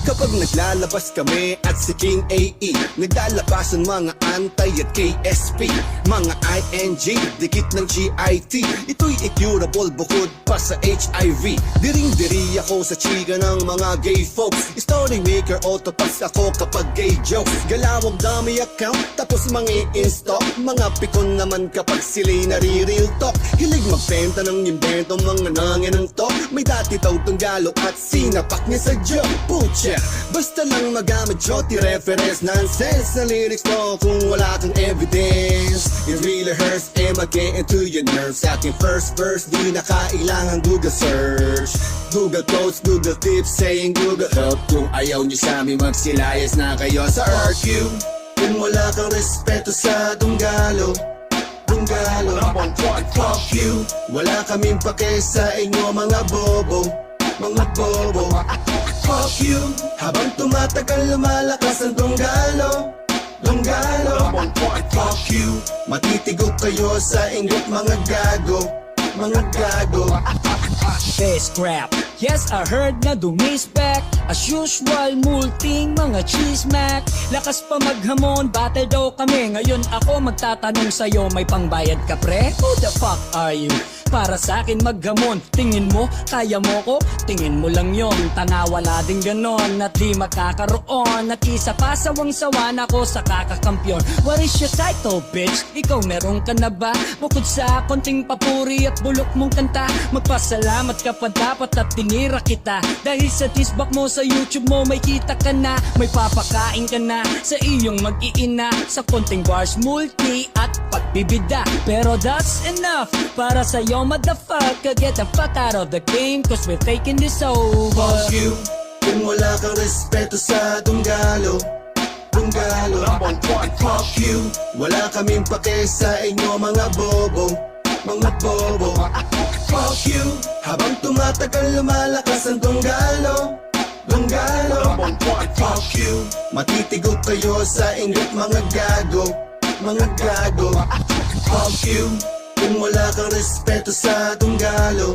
Kapag naglalabas kami at si King AE, naglalabas ang mga antay at KSP, mga ING, dikit ng GIT. Ito'y incurable bukod pa sa HIV. Diring-diri ako sa chika ng mga gay folks. Story maker o tapas ako kapag gay jokes. Galawag dami account tapos mga in-stock. Mga pikon naman kapag sila'y nare-real talk. Hilig magbenta ng invento, mga nangin ng talk. May dati daw tunggalo at sinapak niya sa joke. Pucha, basta lang magamit joti reference. Nonsense na lyrics mo kung wala kang evidence. It really hurts, get into your nerves. Sa aking first verse, di na kailangan Google search. Google quotes, Google tips, saying Google help. Kung ayaw niyo sa amin, magsilayas na kayo sa RQ. Kung wala kang respeto sa tunggalo, fuck you. Wala kaming pake sa inyo mga bobo, mga bobo. Fuck you. Habang tumatagal lumalakas ang tunggalo, fuck you. Matitigo kayo sa ingot mga gago, mga gago. Face crap. Yes, I heard na dumisback. As usual, multing mga chismack. Lakas pa maghamon, battle daw kami. Ngayon ako magtatanong sa'yo, may pangbayad ka pre? Who the fuck are you? Para sa'kin maghamon. Tingin mo, kaya mo ko? Tingin mo lang yon. Tanga wala din ganon at di makakaroon. At isa pa sawang-sawa na ko sa kakakampiyon. What is your title, bitch? Ikaw meron ka na ba? Bukod sa konting papuri at bulok mong kanta, magpasalamat ka pa dapat at tinira kita. Dahil sa disbak mo sa YouTube mo may kita ka na. May papakain ka na sa iyong mag-iina. Sa konting bars, multi at pagbibida. Pero that's enough para sa'yo motherfucker. Get the fuck out of the game cause we're taking this over. Fuck you. Kung wala kang respeto sa tunggalo, fuck you. Wala kaming pake sa inyo mga bobo, mga bobo. Fuck you. Habang tumatagal lumalakas ang tunggalo, fuck you. Matitigo kayo sa ingot mga gago, mga gago. Fuck you. Kung wala kang respeto sa tunggalo,